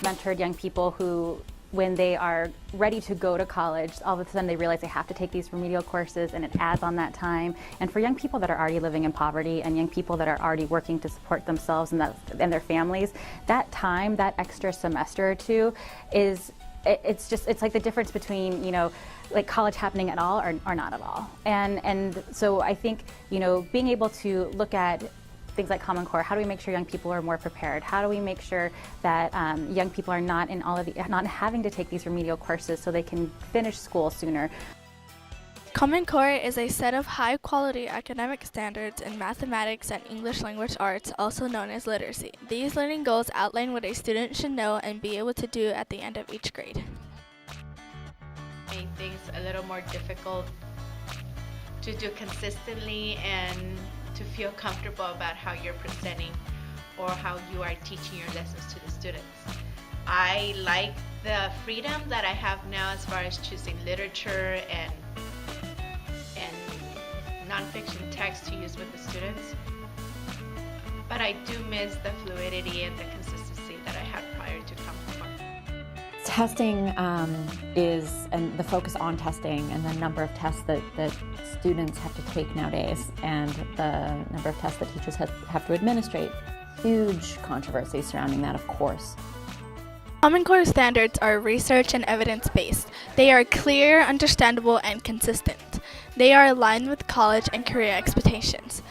mentored young people who, when they are ready to go to college, all of a sudden they realize they have to take these remedial courses, and it adds on that time. And for young people that are already living in poverty and young people that are already working to support themselves and their families, that time, that extra semester or two it's like the difference between, like college happening at all or not at all. And so I think, being able to look at things like Common Core, how do we make sure young people are more prepared? How do we make sure that young people are not not having to take these remedial courses so they can finish school sooner? Common Core is a set of high-quality academic standards in mathematics and English language arts, also known as literacy. These learning goals outline what a student should know and be able to do at the end of each grade. Make things a little more difficult to do consistently and to feel comfortable about how you're presenting or how you are teaching your lessons to the students. I like the freedom that I have now as far as choosing literature and nonfiction text to use with the students, but I do miss the fluidity and the consistency that I had prior to Common Core. Testing and the focus on testing and the number of tests that students have to take nowadays and the number of tests that teachers have to administrate. Huge controversy surrounding that, of course. Common Core standards are research and evidence-based. They are clear, understandable, and consistent. They are aligned with college and career expectations.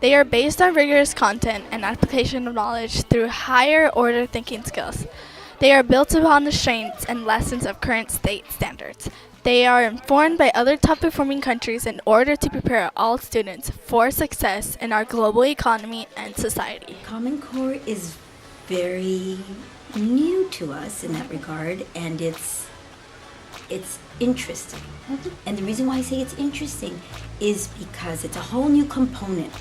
They are based on rigorous content and application of knowledge through higher-order thinking skills. They are built upon the strengths and lessons of current state standards. They are informed by other top-performing countries in order to prepare all students for success in our global economy and society. Common Core is very new to us in that regard, and it's interesting. And the reason why I say it's interesting is because it's a whole new component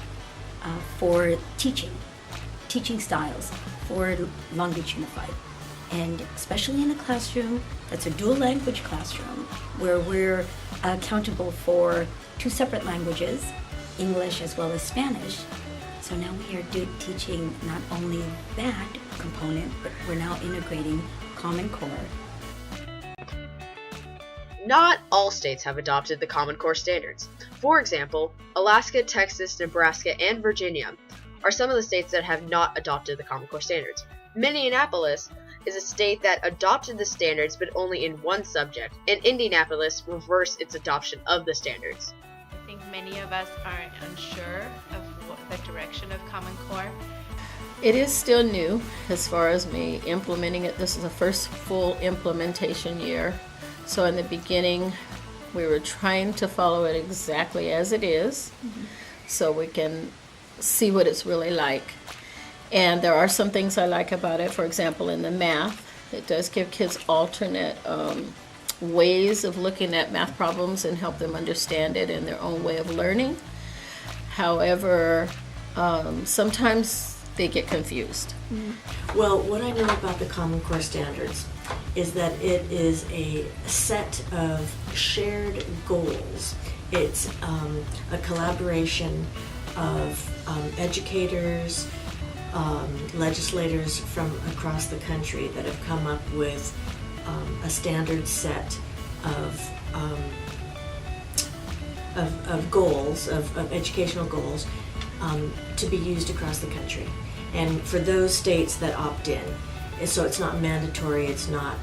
for teaching styles for Long Beach Unified. And especially in a classroom that's a dual language classroom where we're accountable for two separate languages, English as well as Spanish. So now we are teaching not only that component, but we're now integrating Common Core. Not all states have adopted the Common Core standards. For example, Alaska, Texas, Nebraska, and Virginia are some of the states that have not adopted the Common Core standards. Minneapolis is a state that adopted the standards but only in one subject, and Indianapolis reversed its adoption of the standards. I think many of us are unsure of the direction of Common Core. It is still new as far as me implementing it. This is the first full implementation year. So in the beginning, we were trying to follow it exactly as it is, so we can see what it's really like. And there are some things I like about it. For example, in the math, it does give kids alternate ways of looking at math problems and help them understand it in their own way of learning. However, sometimes they get confused. Well, what I know about the Common Core standards is that it is a set of shared goals. It's a collaboration of educators, legislators from across the country that have come up with a standard set of goals, of educational goals to be used across the country. And for those states that opt in, so it's not mandatory, it's not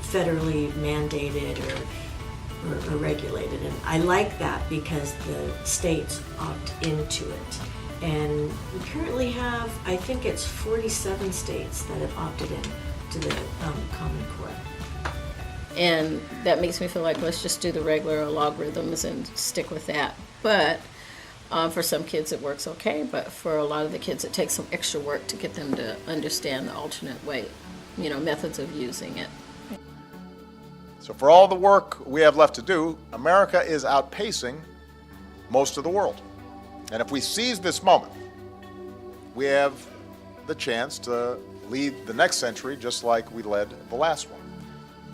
federally mandated or regulated. And I like that because the states opt into it. And we currently have, I think it's 47 states that have opted in to the Common Core. And that makes me feel like let's just do the regular logarithms and stick with that. But for some kids it works okay, but for a lot of the kids it takes some extra work to get them to understand the alternate way, methods of using it. So for all the work we have left to do, America is outpacing most of the world. And if we seize this moment, we have the chance to lead the next century just like we led the last one,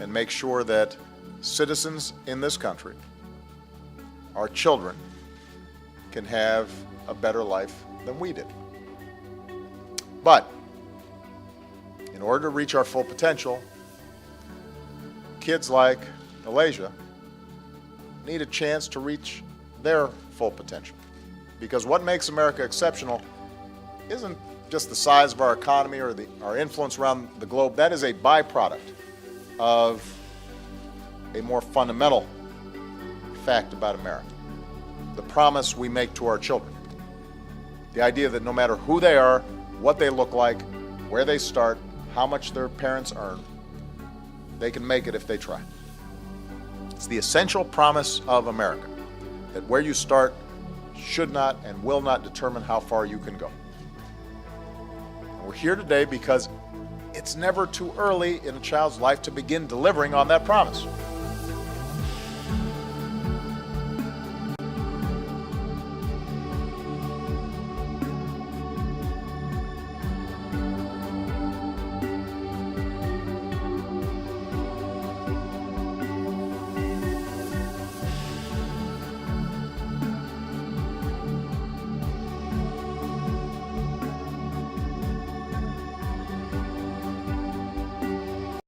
and make sure that citizens in this country, our children, can have a better life than we did. But in order to reach our full potential, kids like Alasia need a chance to reach their full potential. Because what makes America exceptional isn't just the size of our economy or our influence around the globe. That is a byproduct of a more fundamental fact about America: the promise we make to our children. The idea that no matter who they are, what they look like, where they start, how much their parents earn, they can make it if they try. It's the essential promise of America that where you start should not and will not determine how far you can go. And we're here today because it's never too early in a child's life to begin delivering on that promise.